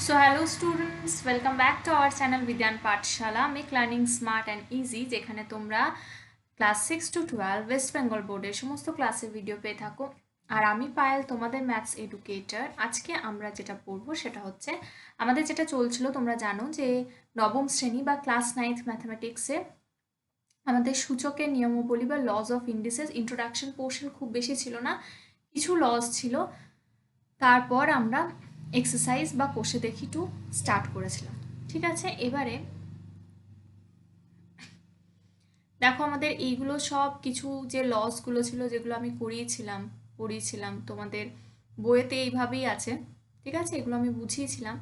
So hello students, welcome back to our channel Vidyan Pathshala, Make Learning Smart and Easy, যেখানে তোমরা class 6 to 12 West Bengal বোর্ডের সমস্ত ক্লাসের video পেয়ে থাকো। আর আমি পায়েল, তোমাদের ম্যাথস এডুকেটর। আজকে আমরা যেটা পড়বো সেটা হচ্ছে আমাদের যেটা চলছিল, তোমরা জানো যে নবম শ্রেণী বা ক্লাস 9th ম্যাথমেটিক্সে আমাদের সূচকের নিয়মাবলী বা lodge of indices introduction portion খুব বেশি ছিল না, কিছু লজ ছিল। তারপর আমরা এক্সারসাইজ বা কোষে দেখি টু স্টার্ট করেছিলাম। ঠিক আছে, এবারে দেখো আমাদের এইগুলো সব কিছু যে লসগুলো ছিল যেগুলো আমি পড়িয়েছিলাম তোমাদের বইয়েতে এইভাবেই আছে। ঠিক আছে, এগুলো আমি বুঝিয়েছিলাম।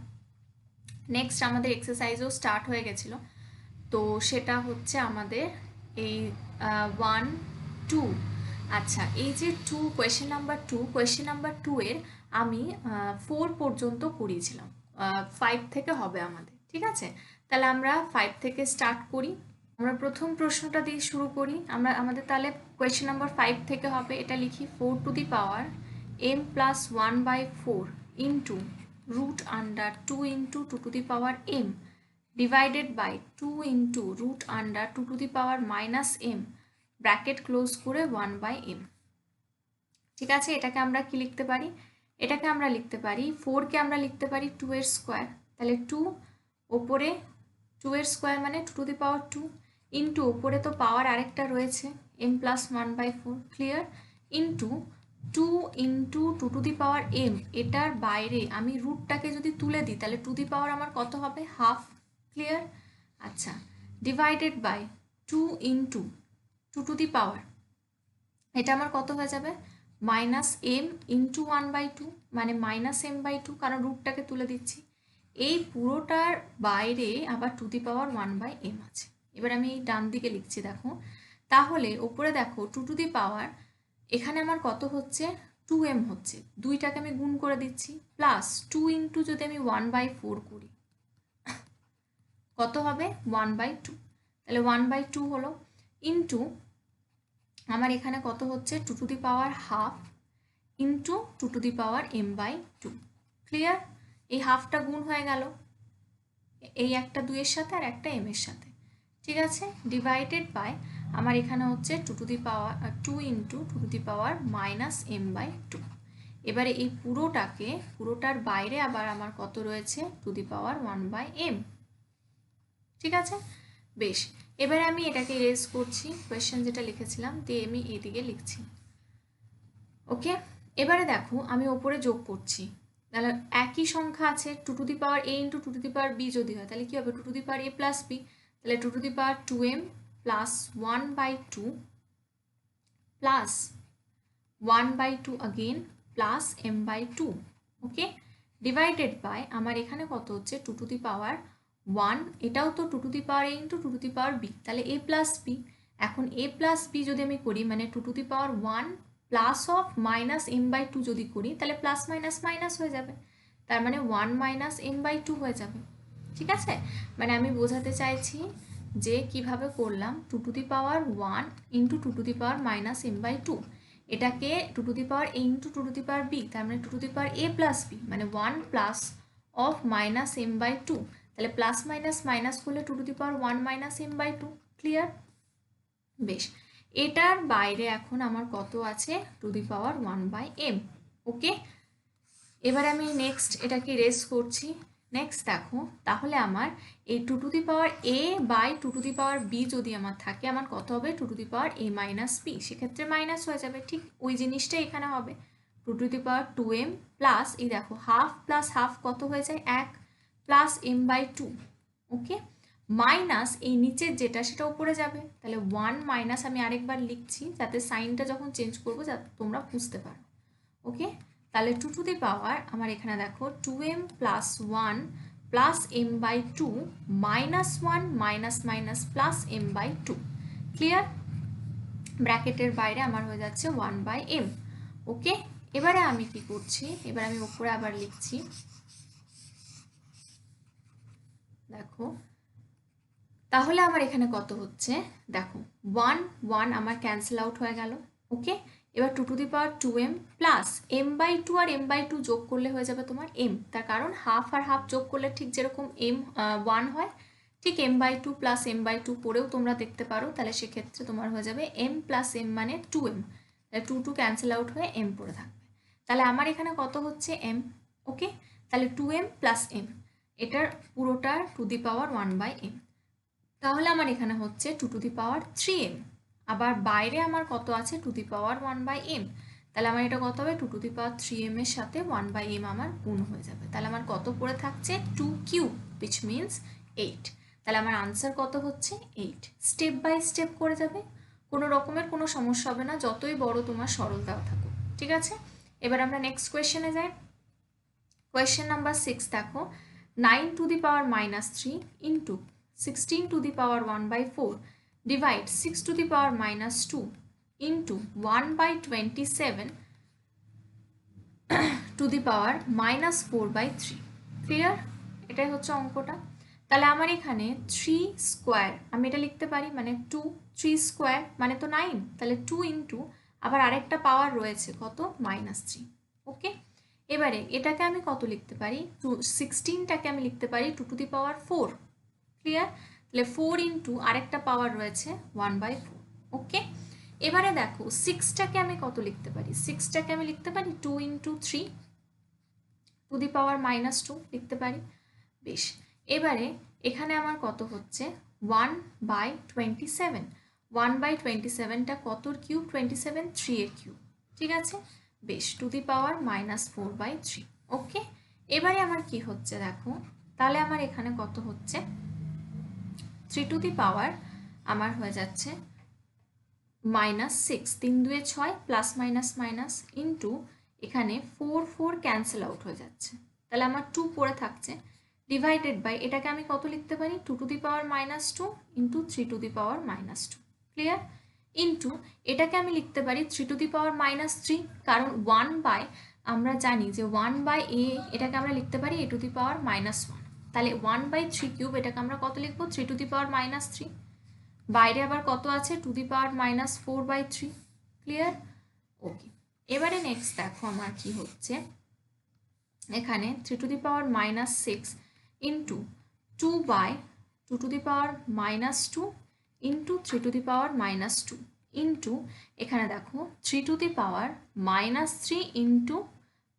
নেক্সট আমাদের এক্সারসাইজও স্টার্ট হয়ে গেছিলো, তো সেটা হচ্ছে আমাদের এই 1, 2। আচ্ছা, এই যে কোয়েশ্চেন নাম্বার 2 এর আমি 4 পর্যন্ত করিয়েছিলাম, 5 থেকে হবে আমাদের। ঠিক আছে, তাহলে আমরা 5 থেকে স্টার্ট করি। আমরা প্রথম প্রশ্নটা দিয়ে শুরু করি। আমাদের তাহলে কোয়েশ্চেন নাম্বার 5 থেকে হবে, এটা লিখি 4 to the power m plus 1/4 into root under 2 into 2 to the power m divided by 2 into root under 2 to the power minus m bracket close করে 1/m। ঠিক আছে, এটাকে আমরা কি লিখতে পারি? এটাকে আমরা লিখতে পারি 4 কে আমরা লিখতে পারি 2 এর স্কয়ার, তাহলে 2 ওপরে 2 এর স্কয়ার মানে 2 টু দি পাওয়ার 2 ইন্টু ওপরে তো পাওয়ার আরেকটা রয়েছে m plus 1/4 clear, into 2 into 2 to the power m, এটার বাইরে আমি রুটটাকে যদি তুলে দিই তাহলে টু দি পাওয়ার আমার কত হবে? হাফ। ক্লিয়ার? আচ্ছা, divided by 2 into 2 to the power, এটা আমার কত হয়ে যাবে? মাইনাস এম ইন্টু 1/2 মানে মাইনাস m/2, কারণ রুটটাকে তুলে দিচ্ছি। এই পুরোটার বাইরে আবার টু দি পাওয়ার 1/m আছে। এবার আমি এই ডান দিকে লিখছি, দেখো তাহলে ওপরে দেখো 2 টু দি পাওয়ার, এখানে আমার কত হচ্ছে? 2m হচ্ছে, দুইটাকে আমি গুণ করে দিচ্ছি, প্লাস 2 ইন্টু যদি আমি 1/4 করি কত হবে? 1/2, তাহলে 1/2 হলো, ইন্টু আমার এখানে কত হচ্ছে? 2 to the power half into 2 to the power m/2। Clear? এই হাফটা গুণ হয়ে গেল এই একটা 2 এর সাথে আর একটা m এর সাথে। ঠিক আছে, ডিভাইডেড বাই আমার এখানে হচ্ছে 2 to the power 2 into 2 to the power minus m/2। এবারে এই পুরোটার বাইরে আবার আমার কত রয়েছে? Two the power 1/m। ঠিক আছে, বেশ। এবারে আমি এটাকে ইরেজ করছি, কোয়েশ্চেন যেটা লিখেছিলাম দিয়ে আমি এইদিকে লিখছি। ওকে, এবারে দেখো আমি ওপরে যোগ করছি, তাহলে একই সংখ্যা আছে 2 to the power a into 2 to the power b যদি হয় তাহলে কি হবে? 2 to the power a plus b, তাহলে 2 to the power 2m plus 1/2 plus 1/2 again plus m/2। Okay, divided by আমার এখানে কত হচ্ছে? 2 টু দি পাওয়ার 1, এটাও তো 2 to the power a into 2 to the power b, তাহলে a প্লাস b। এখন a plus b যদি আমি করি মানে 2 to the power 1 plus of minus m/2 যদি করি তাহলে প্লাস মাইনাস মাইনাস হয়ে যাবে, তার মানে 1 মাইনাস m/2 হয়ে যাবে। ঠিক আছে, মানে আমি বোঝাতে চাইছি যে কিভাবে করলাম 2 to the power 1 into 2 to the power minus m/2, এটাকে 2 to the power a into 2 to the power b, তার মানে 2 to the power a plus b মানে 1 প্লাস অফ মাইনাস m/2, তাহলে প্লাস মাইনাস মাইনাস করলে 2 to the power 1 minus m/2। Clear? বেশ, এটার বাইরে এখন আমার কত আছে? To the power 1/m। ওকে, এবার আমি নেক্সট এটাকে রেস করছি। নেক্সট দেখো তাহলে আমার এই 2 to the power a by 2 to the power b যদি আমার থাকে, আমার কত হবে? 2 to the power a minus b, সেক্ষেত্রে মাইনাস হয়ে যাবে। ঠিক ওই জিনিসটাই এখানে হবে, 2 to the power 2m plus এই দেখো হাফ প্লাস হাফ কত হয়ে যায়? 1 প্লাস m/2। ওকে, মাইনাস এই নিচের যেটা সেটা উপরে যাবে, তাহলে 1 মাইনাস আমি আরেকবার লিখছি যাতে সাইনটা যখন চেঞ্জ করবো যাতে তোমরা বুঝতে পারো। ওকে, তাহলে 2 টু দি পাওয়ার আমার এখানে দেখো 2m plus 1 plus m/2 minus 1 minus minus plus m/2। Clear? ব্র্যাকেটের বাইরে আমার হয়ে যাচ্ছে 1/m। ওকে, এবারে আমি কি করছি? এবার আমি উপরে আবার লিখছি, দেখো তাহলে আমার এখানে কত হচ্ছে? দেখো 1 1 আমার ক্যান্সেল আউট হয়ে গেল। ওকে, এবার 2 to the power 2m plus m/2 R m/2 যোগ করলে হয়ে যাবে তোমার m, তার কারণ হাফ আর হাফ যোগ করলে ঠিক যেরকম m 1 হয়, ঠিক m/2 প্লাস m/2 পরেও তোমরা দেখতে পারো, তাহলে সেক্ষেত্রে তোমার হয়ে যাবে m প্লাস m মানে 2m, তাহলে 2 2 ক্যান্সেল আউট হয়ে m পড়ে থাকবে। তাহলে আমার এখানে কত হচ্ছে m, ওকে, তাহলে 2m প্লাস m, এটার পুরোটা টু দি পাওয়ার 1/m, তাহলে আমার এখানে হচ্ছে 2 টু দি পাওয়ার 3m, আবার বাইরে আমার কত আছে 2 দি পাওয়ার 1/m, তাহলে আমার এটা কত হবে 2 টু দি পাওয়ার 3m এর সাথে 1/m আমার গুণ হয়ে যাবে, তাহলে আমার কত পড়ে থাকছে 2 কিউব, which means 8, তাহলে আমার আনসার কত হচ্ছে 8। স্টেপ বাই স্টেপ করে যাবে, কোনো রকমের কোনো সমস্যা হবে না, যতই বড় তোমার সরল দেওয়া থাকুক, ঠিক আছে। এবার আমরা নেক্সট কোয়েশ্চেনে যাই। কোয়েশ্চেন নাম্বার 6 দেখো, 9 two the power -3 into 16 to the power 1/4 divide 6 to the power -2 into 1/27 to the power -4/3, clear? এটাই হচ্ছে অঙ্কটা। তাহলে আমার এখানে 3 স্কোয়ার, আমি এটা লিখতে পারি মানে 2, 3 স্কোয়ার মানে তো 9, তাহলে 2 ইন্টু আবার আরেকটা পাওয়ার রয়েছে কত -3, ওকে। এবারে এটাকে আমি কত লিখতে পারি, 16টাকে আমি লিখতে পারি 2 to the power 4, ক্লিয়ার? তাহলে 4 ইন্টু আরেকটা পাওয়ার রয়েছে 1/4, ওকে। এবারে দেখো 6টাকে আমি কত লিখতে পারি, 6টাকে আমি লিখতে পারি 2 ইন্টু 3 টু দি পাওয়ার -2 লিখতে পারি, বেশ। এবারে এখানে আমার কত হচ্ছে 1/27, 1/27টা কতর কিউব, 27, 3 এর কিউব, ঠিক আছে, বেশ, টু দি পাওয়ার -4/3, ওকে। এবারে আমার কি হচ্ছে দেখো, তাহলে আমার এখানে কত হচ্ছে 3 টু দি পাওয়ার আমার হয়ে যাচ্ছে -6, 3 2 6 প্লাস মাইনাস মাইনাস ইন্টু এখানে 4 4 ক্যান্সেল আউট হয়ে যাচ্ছে, তাহলে আমার 2 পড়ে থাকছে, ডিভাইডেড বাই এটাকে আমি কত লিখতে পারি 2 to the power -2 into 3 to the power -2, clear? Into এটাকে আমি লিখতে পারি 3 টু দি পাওয়ার -3, কারণ 1 বাই, আমরা জানি যে 1/a, এটাকে আমরা লিখতে পারি a টু দি পাওয়ার -1, তাহলে 1/3 কিউব, এটাকে আমরা কত লিখবো 3 টু দি পাওয়ার -3, বাইরে আবার কত আছে 2 দি পাওয়ার -4/3, ক্লিয়ার? ওকে। এবারে নেক্সট দেখো আমার কি হচ্ছে, এখানে 3 to the power -6 into 2 to the power -2 into 3 to the power -2 into এখানে দেখো 3 টু দি পাওয়ার -3 ইন্টু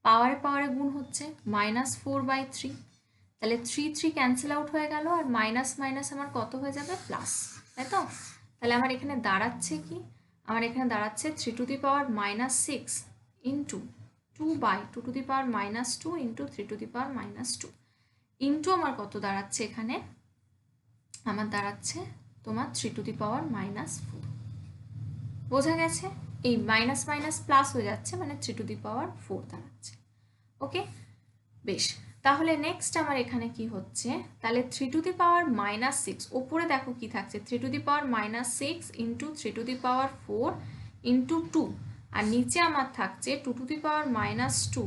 পাওয়ারে পাওয়ারে গুণ হচ্ছে -4/3, তাহলে 3 3 ক্যান্সেল আউট হয়ে গেল, আর মাইনাস মাইনাস আমার কত হয়ে যাবে প্লাস, তাই তো? তাহলে আমার এখানে দাঁড়াচ্ছে কি, আমার এখানে দাঁড়াচ্ছে 3 to the power -6 into 2/2 two the power -2 into 3 to the power -2 into আমার কত দাঁড়াচ্ছে এখানে, আমার দাঁড়াচ্ছে তোমার 3 টু দি পাওয়ার -4, বোঝা গেছে? এই মাইনাস মাইনাস প্লাস হয়ে যাচ্ছে, মানে 3 টু দি পাওয়ার 4 দাঁড়াচ্ছে, ওকে, বেশ। তাহলে নেক্সট আমার এখানে কি হচ্ছে, তাহলে 3 টু দি পাওয়ার -6, ওপরে দেখো কি থাকছে 3 to the power -6 into 3 to the power 4 into 2, আর নিচে আমার থাকছে 2 to the power -2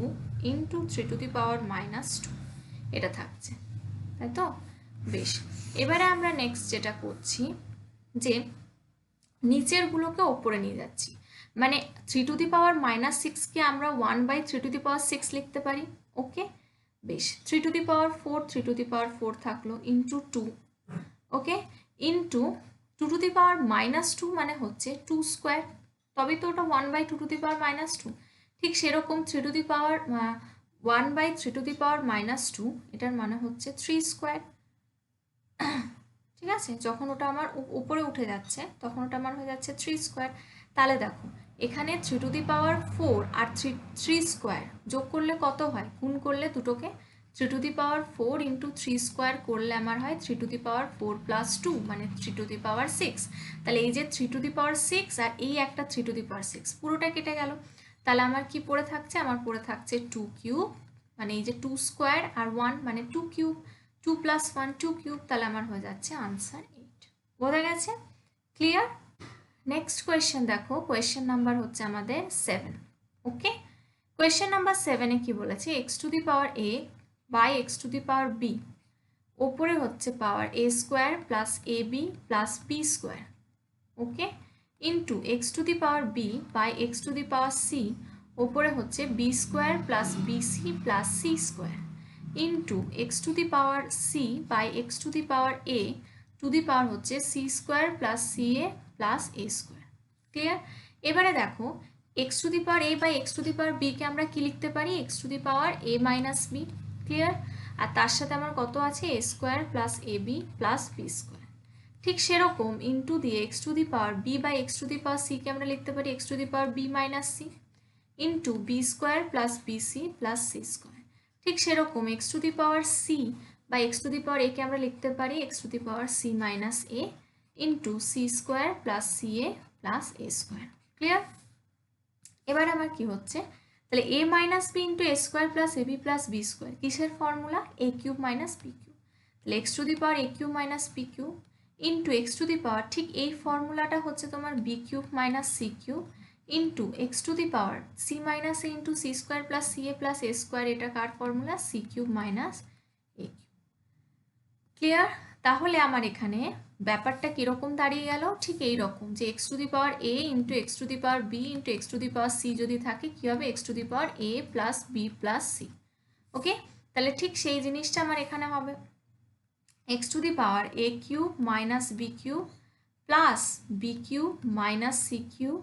into 3 to the power -2, এটা থাকছে, তাই তো? বেশ, এবারে আমরা নেক্সট যেটা করছি যে নিচেরগুলোকে ওপরে নিয়ে যাচ্ছি, মানে 3 টু দি পাওয়ার -6কে আমরা 1/3 টু দি পাওয়ার 6 লিখতে পারি, ওকে, বেশ। 3 to the power 4, 3 to the power 4 থাকলো into 2, okay, into 2 to the power -2 মানে হচ্ছে 2 স্কোয়ার, তবেই তো ওটা 1/2 টু দি পাওয়ার -2, ঠিক সেরকম 3 to the power 1/3 two the power -2, এটার মানে হচ্ছে 3 স্কোয়ার, ঠিক আছে। যখন ওটা আমার উপরে উঠে যাচ্ছে তখন ওটা আমার হয়ে যাচ্ছে 3 স্কোয়ার, তাহলে দেখো এখানে 3 to the power 4 R 3 square যোগ করলে কত হয়, গুণ করলে দুটোকে 3 to the power 4 into 3 square করলে আমার হয় 3 টু দি পাওয়ার 4 প্লাস 2 মানে 3 টু দি পাওয়ার 6, তাহলে এই যে 3 টু দি পাওয়ার 6 আর এই একটা 3 টু দি পাওয়ার 6 পুরোটা কেটে গেল, তাহলে আমার কি পড়ে থাকছে, আমার পড়ে থাকছে 2 কিউব, মানে এই যে 2 স্কোয়ার আর 1 মানে 2 কিউব, 2 প্লাস 1 2 কিউব, তাহলে আমার হয়ে যাচ্ছে আনসার 8, বোঝা গেছে? ক্লিয়ার? নেক্সট কোয়েশ্চেন দেখো, কোয়েশ্চেন নাম্বার হচ্ছে আমাদের 7, ওকে। কোয়েশ্চেন নাম্বার 7-এ কি বলেছে, x to the power a by x to the power b, ওপরে হচ্ছে power a square plus ab plus b square, okay, into x to the power b by x to the power c, ওপরে হচ্ছে b square plus bc plus C square into x to the power c by x to the power a to the power হচ্ছে c square plus C এ plus এ square. Clear? এবারে দেখো x to the power a by x to the power বিকে আমরা কি লিখতে পারি? X to the power a minus b. Clear? আর তার সাথে আমার কত আছে? A square plus A B plus B square. ঠিক সেরকম ইন্টু দিয়ে x to the power b by x to the power সিকে আমরা লিখতে পারি x to the power b minus c into b square plus bc plus C square. ঠিক সেরকম X to the power C বা X to the power একে আমরা লিখতে পারি x to the power C minus A into C square plus C A plus A square. Clear? এবার আমার কি হচ্ছে? তাহলে A minus B into A square plus A B plus B square কিসের formula? A cube minus B cube. তাহলে x to the power A cube minus B cube into x to the power, ঠিক এই ফর্মুলাটা হচ্ছে তোমার b cube minus c cube into x to the power C minus A into C square plus C A plus A square, এটা কার formula? C cube minus a cube. Clear? তাহলে আমার এখানে ব্যাপারটা কীরকম দাঁড়িয়ে গেল? ঠিক এই রকম, যে x to the power a into x to the power b into x to the power c যদি থাকে কী হবে? X to the power a plus b plus c. Okay, তাহলে ঠিক সেই জিনিসটা আমার এখানে হবে x to the power A cube minus B cube plus b cube minus c cube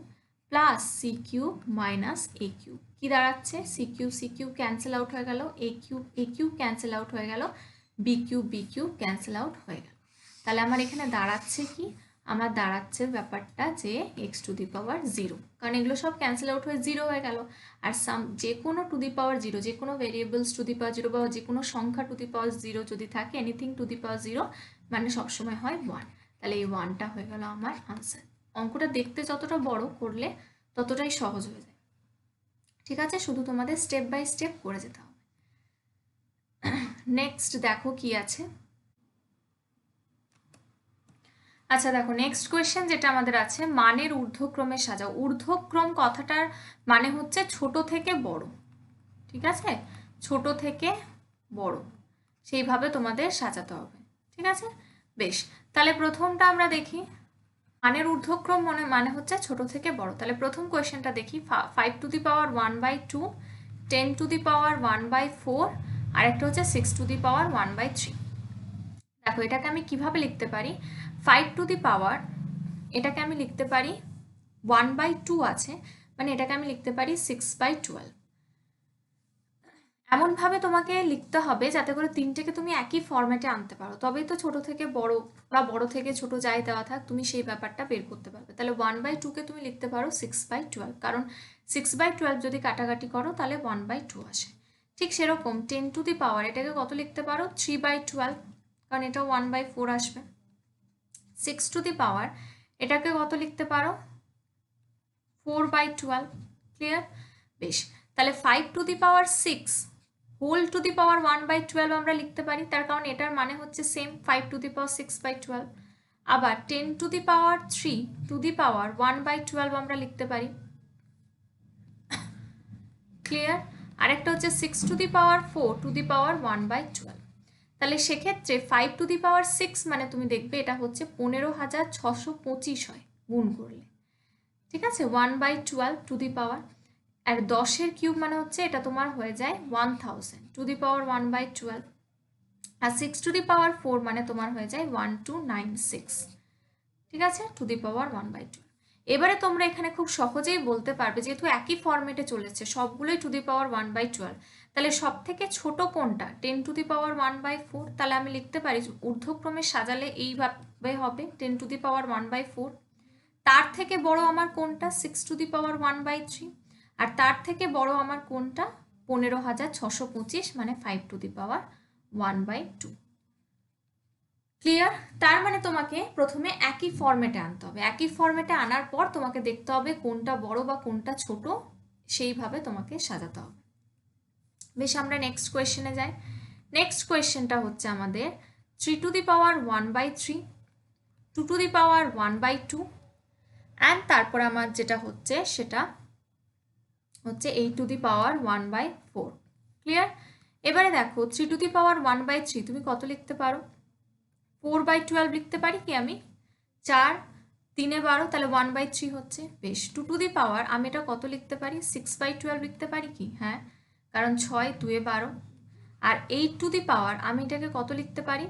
plus c cube minus a cube. কী দাঁড়াচ্ছে? C cube cancel out হয়ে গেল, এ কিউব ক্যান্সেল আউট হয়ে গেল, বি কিউব ক্যান্সেল আউট হয়ে গেল। তাহলে আমার এখানে দাঁড়াচ্ছে কি? আমার দাঁড়াচ্ছে ব্যাপারটা যে x to the power zero, কারণ এগুলো সব ক্যান্সেল আউট হয়ে জিরো হয়ে গেল। আর যে কোনো টু দি পাওয়ার জিরো, যে কোনো variables two the power zero বা যে কোনো সংখ্যা টু দি পাওয়ার জিরো যদি থাকে, anything to the power zero মানে সবসময় হয় ওয়ান। তাহলে এই ওয়ানটা হয়ে গেল আমার আনসার। অঙ্কটা দেখতে যতটা বড় করলে ততটাই সহজ হয়ে যায়। ঠিক আছে, শুধু তোমাদের স্টেপ বাই স্টেপ করে যেতে হবে। নেক্সট দেখো কি আছে। আচ্ছা দেখো নেক্সট কোয়েশ্চেন যেটা আমাদের আছে, মানের ঊর্ধ্বক্রমে সাজাও। ঊর্ধ্বক্রম কথাটার মানে হচ্ছে ছোট থেকে বড়। ঠিক আছে, ছোট থেকে বড় সেইভাবে তোমাদের সাজাতে হবে। ঠিক আছে, বেশ। তাহলে প্রথমটা আমরা দেখি, মানের ঊর্ধ্বক্রম মানে হচ্ছে ছোট থেকে বড়। তাহলে প্রথম কোয়েশ্চেনটা দেখি, 5 to the power 1/2, 10 two the পাওয়ার 1/4 আর একটা হচ্ছে 6 টু দি পাওয়ার 1/3। দেখো এটাকে আমি কিভাবে লিখতে পারি? 5 টু দি পাওয়ার, এটাকে আমি লিখতে পারি 1/2 আছে, মানে এটাকে আমি লিখতে পারি 6/12। এমনভাবে তোমাকে লিখতে হবে যাতে করে তিনটেকে তুমি একই ফরম্যাটে আনতে পারো, তবেই তো ছোট থেকে বড় বা বড় থেকে ছোট যাই দেওয়া থাক তুমি সেই ব্যাপারটা বের করতে পারবে। তাহলে 1/2কে তুমি লিখতে পারো 6/12, কারণ 6/12 যদি কাটাকাটি করো তাহলে 1/2 আসে। ঠিক সেরকম 10 টু দি পাওয়ার, এটাকে কত লিখতে পারো? 3/12, কারণ এটা 1/4 আসবে। 6 টু দি পাওয়ার, এটাকে কত লিখতে পারো? 4/12। ক্লিয়ার? বেশ, তাহলে 5 to the power 6 whole to the power 1/12 আমরা লিখতে পারি, তার কারণ এটার মানে হচ্ছে সেম 5 টু দি পাওয়ার 6/12। আবার 10 two the power 3 to the power 1/12 আমরা লিখতে পারি। ক্লিয়ার? আরেকটা হচ্ছে 6 two the power 4 to the power 1/12। তাহলে সেক্ষেত্রে 5 টু দি পাওয়ার 6 মানে তুমি দেখবে এটা হচ্ছে 15,625 হয় গুণ করলে। ঠিক আছে, 1/12 two the power, R 10-এর cube মানে হচ্ছে এটা তোমার হয়ে যায় 1000 two the power 1/12, R 6 two the power 4 মানে তোমার হয়ে যায় 1296। ঠিক আছে, টু দি পাওয়ার 1/12। এবারে তোমরা এখানে খুব সহজেই বলতে পারবে, যেহেতু একই ফরম্যাটে চলেছে সবগুলোই টু দি পাওয়ার 1/12, তাহলে সব থেকে ছোট কোনটা? 10 টু দি পাওয়ার 1/4। তাহলে আমি লিখতে পারি ঊর্ধ্বক্রমে সাজালে এইভাবে হবে 10 টু দি পাওয়ার 1/4। তার থেকে বড় আমার কোনটা? 6 টু দি পাওয়ার 1/3। আর তার থেকে বড় আমার কোনটা? 15,625 মানে 5 টু দি পাওয়ার 1/2। ক্লিয়ার? তার মানে তোমাকে প্রথমে একই ফরম্যাটে আনতে হবে, একই ফরম্যাটে আনার পর তোমাকে দেখতে হবে কোনটা বড় বা কোনটা ছোট, সেইভাবে তোমাকে সাজাতে হবে। বেশ, আমরা নেক্সট কোয়েশ্চেনে যাই। নেক্সট কোয়েশ্চেনটা হচ্ছে আমাদের 3 to the power 1/3, 2 to the power 1/2 and তারপর আমার যেটা হচ্ছে সেটা হচ্ছে 8 টু দি পাওয়ার 1/4। ক্লিয়ার? এবারে দেখো 3 টু দি পাওয়ার 1/3 তুমি কত লিখতে পারো? 4/12 লিখতে পারি কি আমি? 4 3 12 তাহলে 1/3 হচ্ছে। বেশ, 2 টু দি পাওয়ার আমি এটা কত লিখতে পারি, 6/12 লিখতে পারি কি? হ্যাঁ, কারণ 6 2 12। আর 8 টু দি পাওয়ার আমি এটাকে কত লিখতে পারি,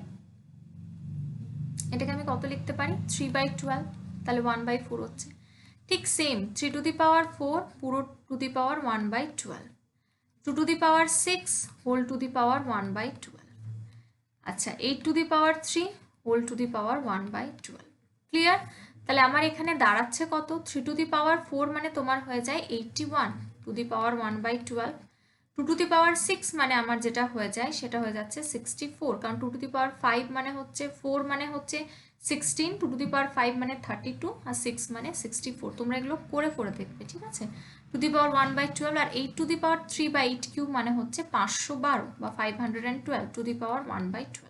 এটাকে আমি কত লিখতে পারি, 3/12, তাহলে 1/4 হচ্ছে। ঠিক সেম 3 টু দি পাওয়ার 4 পুরো to the power 1/12, 2 to the power 6 whole to the power 1/12, আচ্ছা 8 to the power 3 whole to the power 1/12। Clear? তাহলে আমার এখানে দাঁড়াচ্ছে কত, 3 টু দি পাওয়ার 4 মানে তোমার হয়ে যায় 81 two the power 1/12, 2 to the power 6 মানে আমার যেটা হয়ে যায় সেটা হয়ে যাচ্ছে 64, কারণ 2 টু দি পাওয়ার 5 মানে হচ্ছে 4 মানে হচ্ছে 16, 2 টু দি পাওয়ার 5 মানে 32 আর 6 মানে 64। তোমরা এগুলো করে করে দেখবে, ঠিক আছে? টু দি পাওয়ার 1/12 আর 8 টু দি পাওয়ার 3/8 কিউব মানে হচ্ছে 512 বা 512 টু দি পাওয়ার 1/12।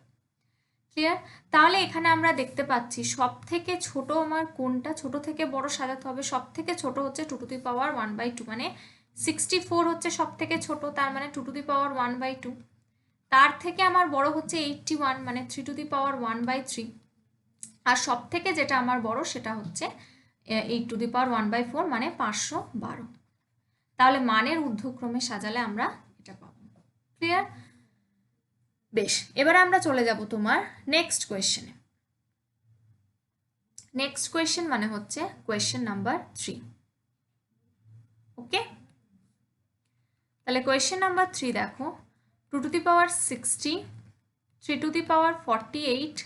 ক্লিয়ার? তাহলে এখানে আমরা দেখতে পাচ্ছি সব থেকে ছোট আমার কোনটা, ছোট থেকে বড় সাজাতে হবে। সব থেকে ছোট হচ্ছে 2 টু দি পাওয়ার 1/2 মানে 64 হচ্ছে সব থেকে ছোট, তার মানে 2 টু দি পাওয়ার 1/2। তার থেকে আমার বড় হচ্ছে 81 মানে 3 টু দি পাওয়ার 1/3। আর সব থেকে যেটা আমার বড় সেটা হচ্ছে 8 টু দি পাওয়ার 1/4 মানে 512। তাহলে মানের ঊর্ধ্বক্রমে সাজালে আমরা এটা পাবো। ক্লিয়ার? বেশ, এবারে আমরা চলে যাব তোমার নেক্সট কোয়েশ্চেনে। নেক্সট কোয়েশ্চেন মানে হচ্ছে কোয়েশ্চেন নাম্বার 3। ওকে, তাহলে কোয়েশ্চেন নাম্বার 3 দেখো, 2 to the power 60, 3 to the power 48,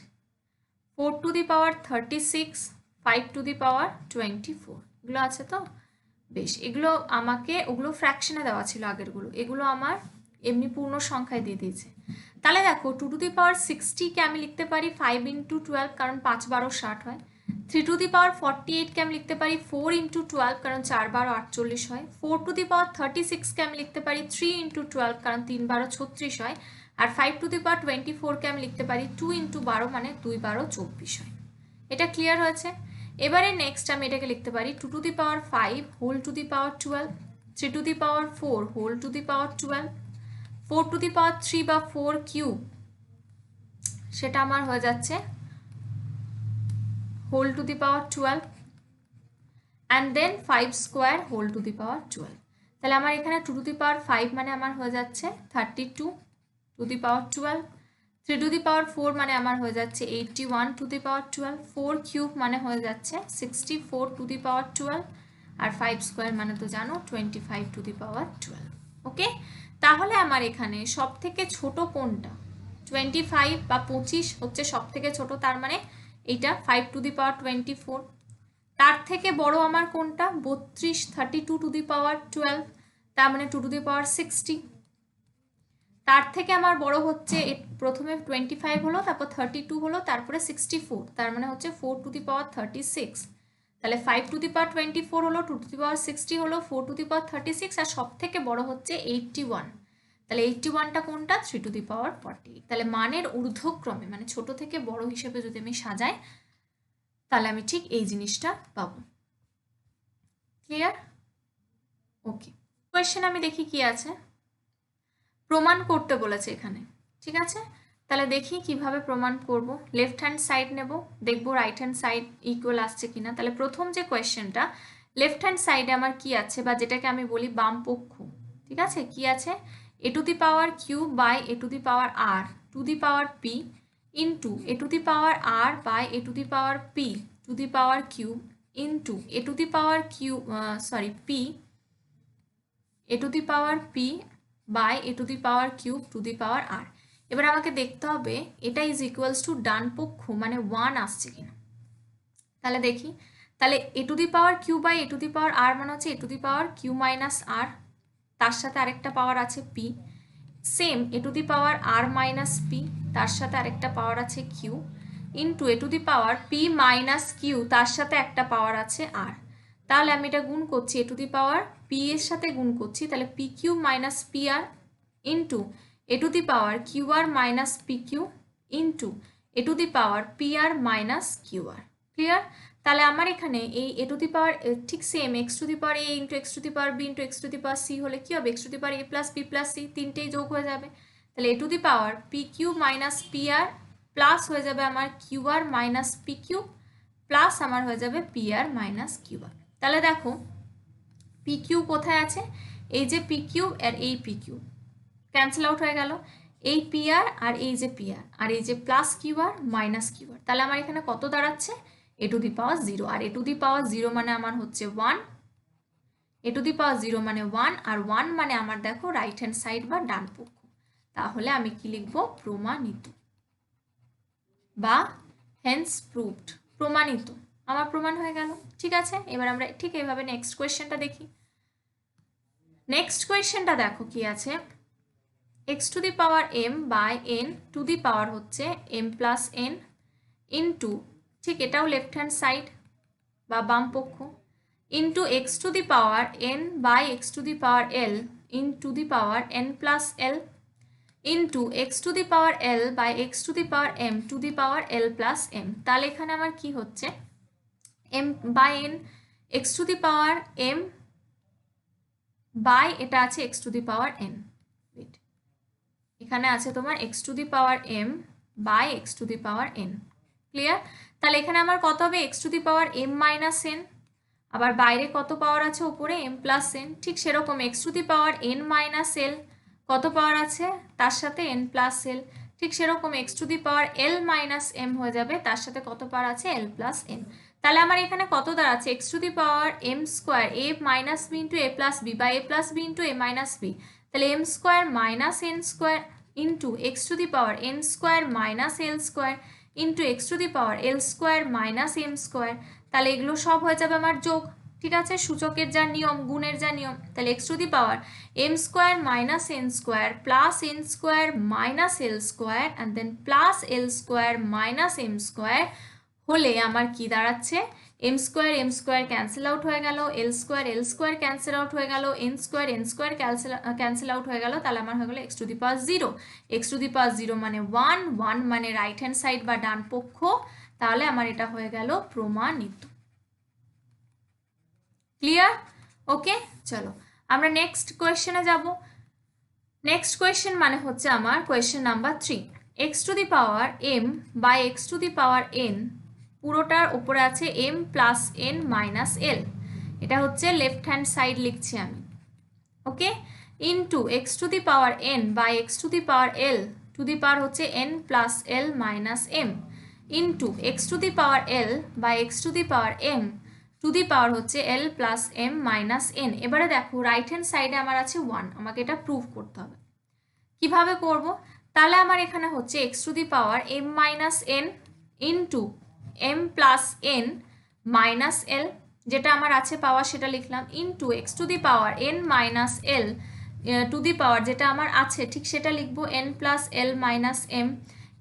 4 to the power 36, 5 to the power 24, এগুলো আছে তো? বেশ, এগুলো আমাকে, ওগুলো ফ্র্যাকশনে দেওয়া ছিল আগেরগুলো, এগুলো আমার এমনি পূর্ণ সংখ্যায় দিয়ে দিয়েছে। তাহলে দেখো 2 টু দি পাওয়ার 60কে আমি লিখতে পারি 5 × 12, কারণ 5 12 60 হয়। 3 টু দি পাওয়ার 48কে আমি লিখতে পারি 4 × 12, কারণ 4 12 48 হয়। 4 টু দি পাওয়ার 36কে আমি লিখতে পারি 3 × 12, কারণ 3 12 36 হয়। আর 5 টু দি পাওয়ার 24কে আমি লিখতে পারি 2 × 12 মানে 2 12 24 হয়। এটা ক্লিয়ার হয়েছে? এবারে নেক্সট আমি এটাকে লিখতে পারি 2 to the power 5 whole to the power 12, 3 to the power 4 whole to the power 12, 4 to the power 3 বা 4 কিউব সেটা আমার হয়ে যাচ্ছে whole to the power 12, and then 5 square whole to the power 12। তাহলে আমার এখানে 2 টু দি পাওয়ার 5 মানে আমার হয়ে যাচ্ছে 32 two the power 12, 3 to the power 4 মানে আমার হয়ে যাচ্ছে 81 টু দি পাওয়ার 12, 4 কিউব মানে হয়ে যাচ্ছে 64 two the power 12, R 5 square মানে তো জানো 25 টু দি পাওয়ার 12। ওকে, তাহলে আমার এখানে সব থেকে ছোট কোনটা, 25 বা 25 হচ্ছে সব থেকে ছোট, তার মানে এইটা 5 টু দি পাওয়ার 24। তার থেকে বড় আমার কোনটা, 32 32 টু দি পাওয়ার 12, তার মানে 2 টু দি পাওয়ার 60। তার থেকে আমার বড় হচ্ছে প্রথমে 25 হলো, তারপর 32 হলো, তারপরে 64, তার মানে হচ্ছে 4 টু দি পাওয়ার 36। তাহলে 5 টু দি পাওয়ার 24 হলো, 2 টু দি পাওয়ার 60 হলো, 4 টু দি পাওয়ার 36, আর সব থেকে বড় হচ্ছে 81। তাহলে 81টা কোনটা, 3 টু দি পাওয়ার 48। তাহলে মানের ঊর্ধ্বক্রমে মানে ছোট থেকে বড় হিসেবে যদি আমি সাজাই তাহলে আমি ঠিক এই জিনিসটা পাবো। ক্লিয়ার? ওকে, কোয়েশ্চেন আমি দেখি কি আছে। প্রমাণ করতে বলেছে এখানে, ঠিক আছে? তাহলে দেখি কিভাবে প্রমাণ করব। লেফট হ্যান্ড সাইড নেব, দেখবো রাইট হ্যান্ড সাইড ইকুয়াল আসছে কিনা। তাহলে প্রথম যে কোয়েশ্চেনটা, লেফট হ্যান্ড সাইডে আমার কি আছে, বা যেটাকে আমি বলি বাম পক্ষ, ঠিক আছে? কি আছে, এ to the power q by a to the power r to the power p into A to the power r by a to the power p to the power q into A to the power q p a to the power p by a to the power cube to the power r. এবার আমাকে দেখতে হবে এটা is equals to ডান পক্ষ মানে 1 আসছে কিনা। তাহলে দেখি, তাহলে এ to the power q by a to the power r মানে হচ্ছে a to the power q minus r, তার সাথে আরেকটা পাওয়ার আছে p. Same a to the power r minus p, তার সাথে আরেকটা পাওয়ার আছে q, into A to the power p minus q, তার সাথে একটা পাওয়ার আছে আর। তাহলে আমি এটা গুণ করছি, এ টু দি পাওয়ার পি এর সাথে গুণ করছি, তাহলে p q minus p r into A to the power q r minus p q into A to the power p r minus q r. Clear? তাহলে আমার এখানে এই এ টু দি পাওয়ার ঠিক same x to the power a into x to the power b into x to the power c হলে কি হবে, x to the power a plus b plus c তিনটেই যোগ হয়ে যাবে। তাহলে এ to the power p q minus p r plus হয়ে যাবে আমার q r minus p q plus আমার হয়ে যাবে p r minus q r. তাহলে দেখো পি কিউ কোথায় আছে, এই যে পি কিউ আর এই পি কিউ ক্যান্সেল আউট হয়ে গেল, এই পি আর এই যে পি আর এই যে plus Q r minus q r. তাহলে আমার এখানে কত দাঁড়াচ্ছে, এ to the power 0, R A to the power 0 মানে আমার হচ্ছে 1, এ টু দি পাওয়ার 0 মানে 1, আর 1 মানে আমার দেখো রাইট হ্যান্ড সাইড বা ডান পক্ষ। তাহলে আমি কি লিখবো, প্রমাণিত বা হেন্স প্রুভড, প্রমাণিত, আমার প্রমাণ হয়ে গেল। ঠিক আছে, এবার আমরা ঠিক এইভাবে নেক্সট কোয়েশ্চেনটা দেখি। নেক্সট কোয়েশ্চেনটা দেখো কি আছে, x to the power m by n to the power হচ্ছে m প্লাস n ইন্টু, ঠিক এটাও লেফট হ্যান্ড সাইড বা বাম পক্ষ, into x to the power n by x to the power l in to the power n plus l into x to the power l by x to the power m to the power l plus m। তাহলে এখানে আমার কি হচ্ছে, m by n x to the power m by এটা আছে x to the power n, এখানে আছে তোমার x to the power m by x to the power n। Clear? তাহলে এখানে আমার কত হবে, x to the power m minus n, আবার বাইরে কত পাওয়ার আছে উপরে m প্লাস n, ঠিক সেরকম x to the power n minus l কত পাওয়ার আছে তার সাথে n প্লাস l, ঠিক সেরকম x to the power l minus m হয়ে যাবে তার সাথে কত পাওয়ার আছে l প্লাস n। তাহলে আমার এখানে কত দাঁড়াচ্ছে, x to the power m square a minus b into a plus b বা a plus b into a minus b, তাহলে m square minus n square into x to the power n square minus l square into x to the power l square minus m square. তাহলে এগুলো সব হয়ে যাবে আমার যোগ, ঠিক আছে, সূচকের যা নিয়ম, গুণের যা নিয়ম। তাহলে x to the power m square minus n square plus n square minus l square and then plus l square minus m square হলে আমার কি দাঁড়াচ্ছে, m স্কোয়ার ক্যান্সেল আউট হয়ে গেল, l স্কোয়ার ক্যান্সেল আউট হয়ে গেল, n square cancel out হয়ে গেল। তাহলে আমার হয়ে গেল x to the power 0, x to the power 0 মানে 1, 1 মানে রাইট হ্যান্ড সাইড বা ডান পক্ষ। তাহলে আমার এটা হয়ে গেল প্রমাণিত। ক্লিয়ার? ওকে, চলো আমরা নেক্সট কোয়েশ্চেনে যাব। নেক্সট কোয়েশ্চেন মানে হচ্ছে আমার question number 3, x to the power m by x to the power n পুরোটার উপরে আছে m plus n minus l, এটা হচ্ছে লেফট হ্যান্ড সাইড লিখছি আমি, okay, into x to the power n by x to the power l to the power হচ্ছে n plus l minus m into x to the power l by x to the power m to the power হচ্ছে l plus m minus n। এবারে দেখো right hand সাইডে আমার আছে 1, আমাকে এটা prove করতে হবে। কিভাবে করব, তাহলে আমার এখানে হচ্ছে x to the power m minus n into m plus n minus l, যেটা আমার আছে পাওয়ার সেটা লিখলাম, into x to the power n minus l to the power যেটা আমার আছে ঠিক সেটা লিখবো n plus l minus m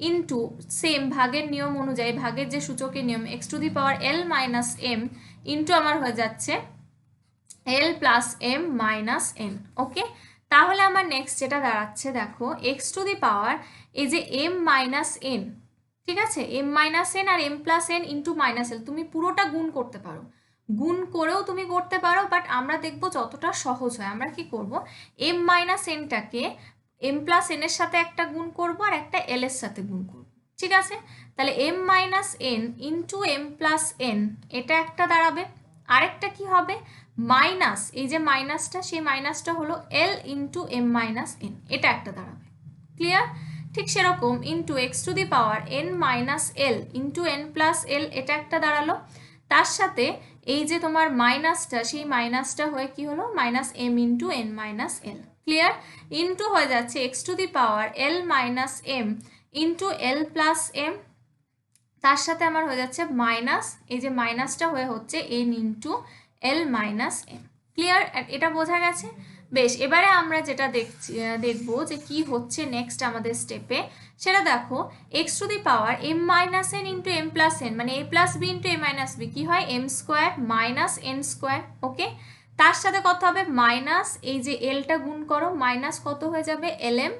into same ভাগের নিয়ম অনুযায়ী, ভাগের যে সূচকের নিয়ম, x to the power l minus m into আমার হয়ে যাচ্ছে l plus m minus n। ওকে, তাহলে আমার নেক্সট যেটা দাঁড়াচ্ছে দেখো x টু দি পাওয়ার এই যে m মাইনাস n, ঠিক আছে, m মাইনাস n আর m plus n into minus l, তুমি পুরোটা গুণ করতে পারো, গুণ করেও তুমি করতে পারো, বাট আমরা দেখবো যতটা সহজ হয় আমরা কি করব, m মাইনাস nটাকে m প্লাস n এর সাথে একটা গুণ করব আর একটা l এর সাথে গুণ করব, ঠিক আছে। তাহলে m minus n into m plus n এটা একটা দাঁড়াবে, আরেকটা কি হবে মাইনাস, এই যে মাইনাসটা সেই মাইনাসটা হলো l into m minus n, এটা একটা দাঁড়াবে। ক্লিয়ার? ঠিক সেরকম into x to the power n minus l into n plus l এটা একটা দাঁড়ালো, তার সাথে এই যে তোমার মাইনাসটা সেই মাইনাসটা হয়ে কি হলো minus m into n minus l। Clear? Into হয়ে যাচ্ছে x to the power l minus m into l plus m, তার সাথে আমার হয়ে যাচ্ছে মাইনাস, এই যে মাইনাসটা হয়ে হচ্ছে n into l minus m। Clear? এটা বোঝা গেছে? বেশ, এবারে আমরা যেটা দেখবো যে কি হচ্ছে নেক্সট আমাদের স্টেপে, সেটা দেখো x to the power m minus n into m plus n মানে a plus b into a minus b কি হয় m square minus n square. Okay, তার সাথে কত হবে মাইনাস, এই যে lটা গুণ করো, মাইনাস কত হয়ে যাবে lm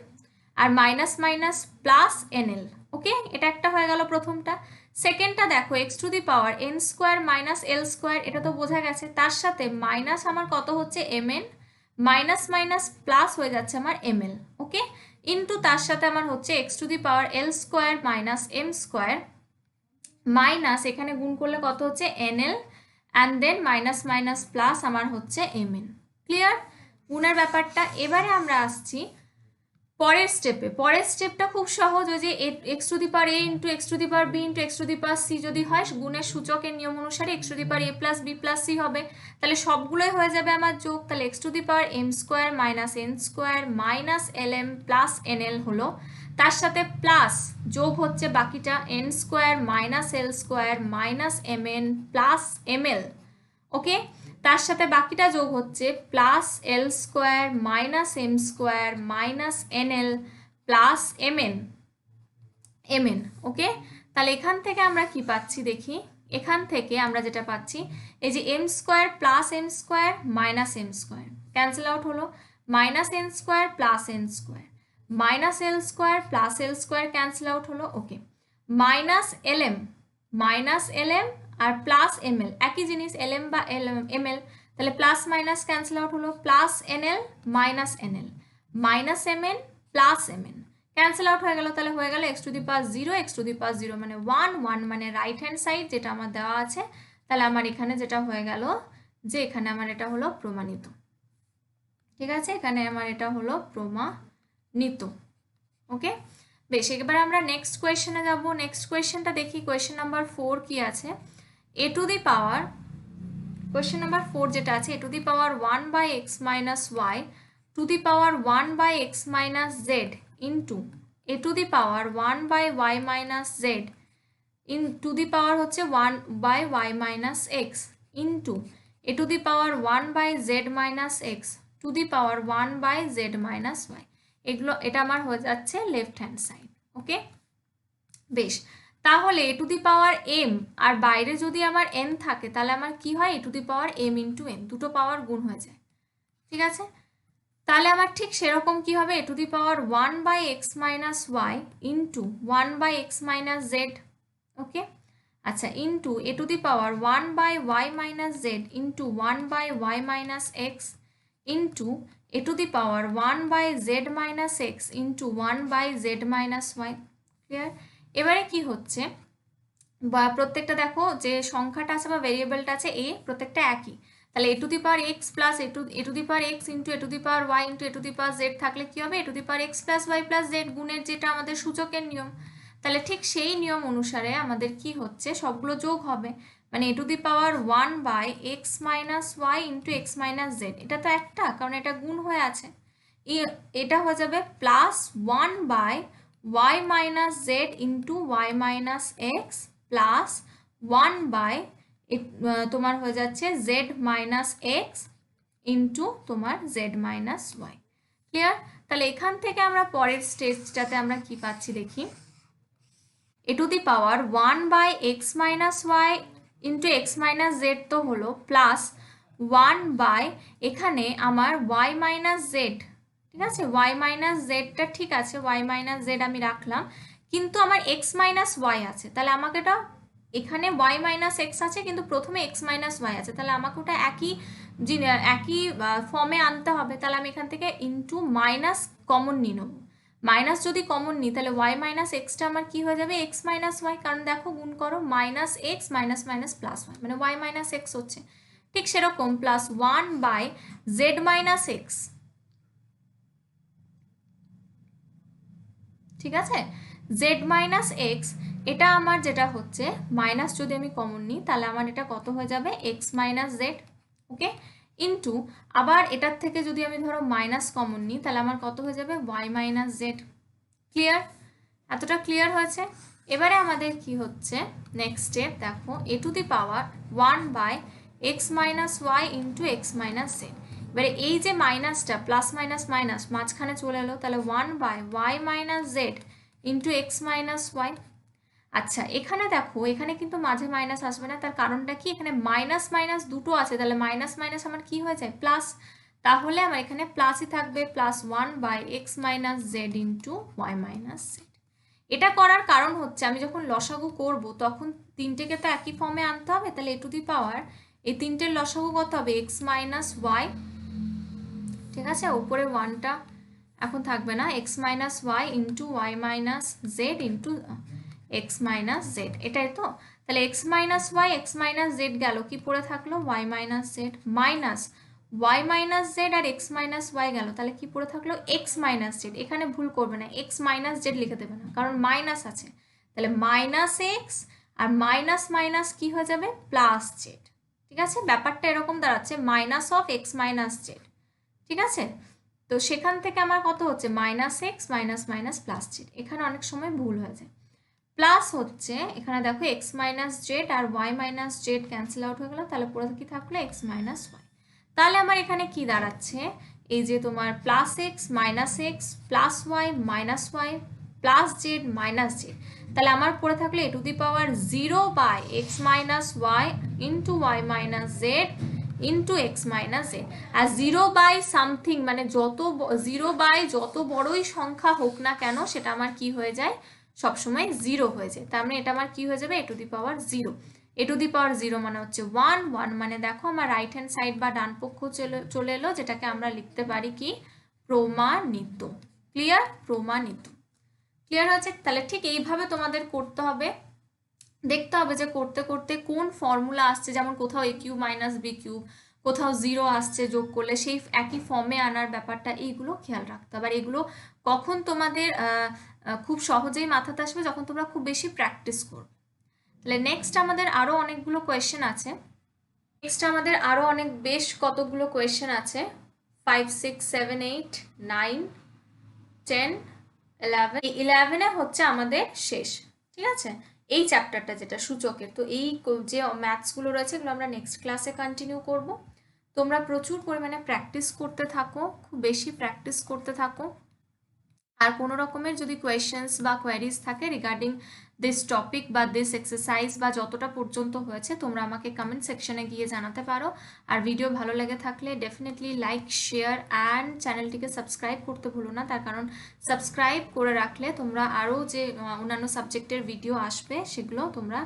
আর মাইনাস মাইনাস প্লাস nl। ওকে, এটা একটা হয়ে গেল প্রথমটা। সেকেন্ডটা দেখো x to the power n square minus l square, এটা তো বোঝা গেছে, তার সাথে মাইনাস আমার কত হচ্ছে mn মাইনাস মাইনাস প্লাস হয়ে যাচ্ছে আমার ml। ওকে, ইন্টু তার সাথে আমার হচ্ছে x to the power l square minus m square minus এখানে গুণ করলে কত হচ্ছে NL and then minus minus plus আমার হচ্ছে MN। ক্লিয়ার গুণের ব্যাপারটা। এবারে আমরা আসছি পরের স্টেপে। পরের স্টেপটা খুব সহজ, ওই যে x to the power a into x to the power b into x to the power c যদি হয় গুণের সূচকের নিয়ম অনুসারে x to the power a plus b plus c হবে, তাহলে সবগুলোই হয়ে যাবে আমার যোগ। তাহলে x to the power m square minus N square minus L m plus N l হলো, তার সাথে প্লাস যোগ হচ্ছে বাকিটা n square minus L square minus M N plus M L. Okay, তার সাথে বাকিটা যোগ হচ্ছে plus L square minus M square minus N L plus M N. Okay, তাহলে এখান থেকে আমরা কি পাচ্ছি দেখি। এখান থেকে আমরা যেটা পাচ্ছি এই যে M square plus M square minus M square cancel out হলো, minus N square plus N square minus L square plus L square cancel out হলো। ওকে, মাইনাস এল এম আর প্লাস এম এল একই জিনিস, এল এম বা M L, তাহলে plus minus cancel out হলো, plus N L minus N L minus M N plus M N cancel out হয়ে গেল। তাহলে হয়ে গেল x to the power zero, x to the power zero মানে 1 1 মানে রাইট হ্যান্ড সাইড যেটা আমার দেওয়া আছে। তাহলে আমার এখানে যেটা হয়ে গেল যে এখানে আমার এটা হলো প্রমাণিত। ঠিক আছে, এখানে আমার এটা হলো প্রমাণিত। ওকে, বেশ, এবার আমরা নেক্সট কোয়েশ্চেনে যাব। নেক্সট কোয়েশ্চেনটা দেখি, কোয়েশ্চেন নাম্বার 4 কি আছে। এ to the power, question number 4 যেটা আছে, এ to the power 1 by x minus Y to the power 1 by x minus Z into A to the power 1 by Y minus Z in to the power হচ্ছে 1 by Y minus x into A to the power 1 by Z minus X to the power 1 by Z minus Y. এগুলো এটা আমার হয়ে যাচ্ছে left hand side. ওকে, বেশ, তাহলে এ to the power M R বাইরে যদি আমার এন থাকে তাহলে আমার কি হয়, A to the power M into N, দুটো পাওয়ার গুণ হয়ে যায়। ঠিক আছে, তাহলে আমার ঠিক সেরকম কি হবে, A to the power 1 by x minus Y into 1 by x minus Z. Okay, আচ্ছা, into A to the power 1 by Y minus Z into 1 by Y minus x into A to the power 1 by Z minus x into 1 by Z minus Y. Clear? এবারে কি হচ্ছে, বা প্রত্যেকটা দেখো যে সংখ্যাটা আছে বা ভেরিয়েবলটা আছে এ, প্রত্যেকটা একই। তাহলে এ to the power X plus A to the power X into A to the power Y into A to the power Z থাকলে কি হবে, A to the power X plus Y plus Z গুণের যেটা আমাদের সূচকের নিয়ম, তাহলে ঠিক সেই নিয়ম অনুসারে আমাদের কি হচ্ছে সবগুলো যোগ হবে। মানে A to the power 1 by x minus Y into x minus Z, এটা তো একটা, কারণ এটা গুণ হয়ে আছে। এটা হয়ে যাবে plus 1 by Y minus Z into Y minus x plus 1 by তোমার হয়ে যাচ্ছে জেড মাইনাস এক্স ইন্টু তোমার জেড মাইনাস ওয়াই। ক্লিয়ার? তাহলে এখান থেকে আমরা পরের স্টেজটাতে আমরা কি পাচ্ছি দেখি, A to the power 1 by x minus Y into x minus Z তো হলো, প্লাস 1 বাই এখানে আমার ওয়াই মাইনাস জেড। ঠিক আছে, ওয়াই মাইনাস জেডটা ঠিক আছে, ওয়াই মাইনাস জেড আমি রাখলাম, কিন্তু আমার এক্স মাইনাস ওয়াই আছে, তাহলে আমাকে এটা এখানে ওয়াই মাইনাস এক্স আছে কিন্তু প্রথমে এক্স মাইনাস ওয়াই আছে, তাহলে আমাকে ওটা একই ফর্মে আনতে হবে। তাহলে আমি এখান থেকে ইন্টু মাইনাস কমন নিয়ে নেবো, মাইনাস যদি কমন নিই তাহলে ওয়াই মাইনাস এক্সটা আমার কি হয়ে যাবে, এক্স মাইনাস ওয়াই, কারণ দেখো গুণ করো minus x minus minus plus Y মানে ওয়াই মাইনাস এক্স হচ্ছে। ঠিক সেরকম plus 1 by Z minus x. ঠিক আছে, জেড মাইনাস এক্স এটা আমার যেটা হচ্ছে মাইনাস যদি আমি কমন নিই তাহলে আমার এটা কত হয়ে যাবে, এক্স মাইনাস জেড। ওকে, ইন্টু আবার এটার থেকে যদি আমি ধরো মাইনাস কমন নিই তাহলে আমার কত হয়ে যাবে, ওয়াই মাইনাস জেড। ক্লিয়ার? এতটা ক্লিয়ার হয়েছে? এবারে আমাদের কি হচ্ছে নেক্সট স্টেপ দেখো, A to the power 1 by x minus Y into x minus Z. এবারে এই যে মাইনাসটা প্লাস মাইনাস মাইনাস মাঝখানে চলে এলো, তাহলে 1 by Y minus Z into x minus y. আচ্ছা, এখানে দেখো এখানে কিন্তু মাঝে মাইনাস আসবে না, তার কারণটা কি, এখানে মাইনাস মাইনাস দুটো আছে, তাহলে মাইনাস মাইনাস আমার কি হয়ে যায়, প্লাস। তাহলে আমার এখানে প্লাসই থাকবে, plus 1 by x minus Z into Y minus Z. এটা করার কারণ হচ্ছে আমি যখন লসাগু করব তখন তিনটেকে তো একই ফর্মে আনতে হবে, তাহলে এ টু দি পাওয়ার এই তিনটের লসাগু কত হবে, এক্স মাইনাস ওয়াই। ঠিক আছে, উপরে 1টা এখন থাকবে না, X minus Y into Y minus Z into x minus Z, এটাই তো। তাহলে X minus Y, X minus Z গেল, কি পড়ে থাকলো Y minus Z, minus Y minus Z আর এক্স মাইনাস ওয়াই গেল, তাহলে কি পড়ে থাকলো এক্স মাইনাস জেড। এখানে ভুল করবে না, এক্স মাইনাস জেড লিখে দেবে না, কারণ মাইনাস আছে। তাহলে মাইনাস এক্স আর মাইনাস মাইনাস কি হয়ে যাবে প্লাস জেড। ঠিক আছে, ব্যাপারটা এরকম দাঁড়াচ্ছে minus of x minus Z. ঠিক আছে, তো সেখান থেকে আমার কত হচ্ছে minus x minus minus plus Z. এখানে অনেক সময় ভুল হয়ে যায়। প্লাস হচ্ছে এখানে দেখো এক্স মাইনাস জেড আর Y minus Z cancel out হয়ে গেল, তাহলে পরে কি থাকলো এক্স মাইনাস ওয়াই। তাহলে আমার এখানে কি দাঁড়াচ্ছে, এই যে তোমার plus X minus x plus Y minus Y plus Z minus Z. তাহলে আমার পড়ে থাকলো A to the power 0 by x minus Y into Y minus Z into x minus Z. আর 0 বাই সামথিং মানে যত 0 বাই যত বড়ই সংখ্যা হোক না কেন সেটা আমার কি হয়ে যায় সবসময় 0 হয়ে যায়। তার মানে এটা আমার কি হয়ে যাবে এ to the power 0। A to the power 0 মানে হচ্ছে 1, 1 মানে দেখো আমার রাইট হ্যান্ড সাইড বা ডান পক্ষ চলে এলো, যেটাকে আমরা লিখতে পারি কি প্রমাণিত। ক্লিয়ার, প্রমাণিত। ক্লিয়ার হয়েছে? তাহলে ঠিক এইভাবে তোমাদের করতে হবে, দেখতে হবে যে করতে করতে কোন ফর্মুলা আসছে, যেমন কোথাও এ কিউব মাইনাস বি কিউব, কোথাও 0 আসছে যোগ করলে সেই একই ফর্মে আনার ব্যাপারটা, এইগুলো খেয়াল রাখতে হবে। আর এগুলো কখন তোমাদের খুব সহজেই মাথাতে আসবে, যখন তোমরা খুব বেশি প্র্যাকটিস করবে। তাহলে নেক্সট আমাদের আরও অনেকগুলো কোয়েশ্চেন আছে, বেশ কতগুলো কোয়েশ্চেন আছে, 5, 6, 7, 8, 9, 10, 11 হচ্ছে আমাদের শেষ। ঠিক আছে, এই চ্যাপ্টারটা যেটা সূচকের, তো এই যে ম্যাথসগুলো রয়েছে এগুলো আমরা নেক্সট ক্লাসে কন্টিনিউ করব। তোমরা প্রচুর পরিমাণে প্র্যাকটিস করতে থাকো, খুব বেশি প্র্যাকটিস করতে থাকো। আর কোনো রকমের যদি কোয়েশ্চেন্স বা কোয়ারিজ থাকে রিগার্ডিং দিস টপিক বা দিস এক্সারসাইজ বা যতটা পর্যন্ত হয়েছে, তোমরা আমাকে কমেন্ট সেকশনে গিয়ে জানাতে পারো। আর ভিডিও ভালো লেগে থাকলে ডেফিনেটলি লাইক, শেয়ার অ্যান্ড চ্যানেলটিকে সাবস্ক্রাইব করতে ভুলো না, তার কারণ সাবস্ক্রাইব করে রাখলে তোমরা আরও যে অন্যান্য সাবজেক্টের ভিডিও আসবে সেগুলো তোমরা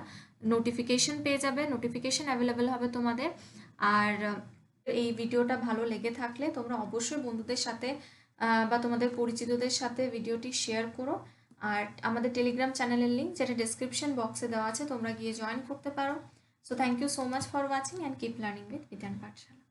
নোটিফিকেশন পেয়ে যাবে, নোটিফিকেশন অ্যাভেলেবেল হবে তোমাদের। আর এই ভিডিওটা ভালো লেগে থাকলে তোমরা অবশ্যই বন্ধুদের সাথে বা তোমাদের পরিচিতদের সাথে ভিডিওটি শেয়ার করো। আর আমাদের টেলিগ্রাম চ্যানেলের লিঙ্ক যেটা ডেসক্রিপশন বক্সে দেওয়া আছে, তোমরা গিয়ে জয়েন করতে পারো। So thank you so much for watching and keep learning with Bidhan Pathsala.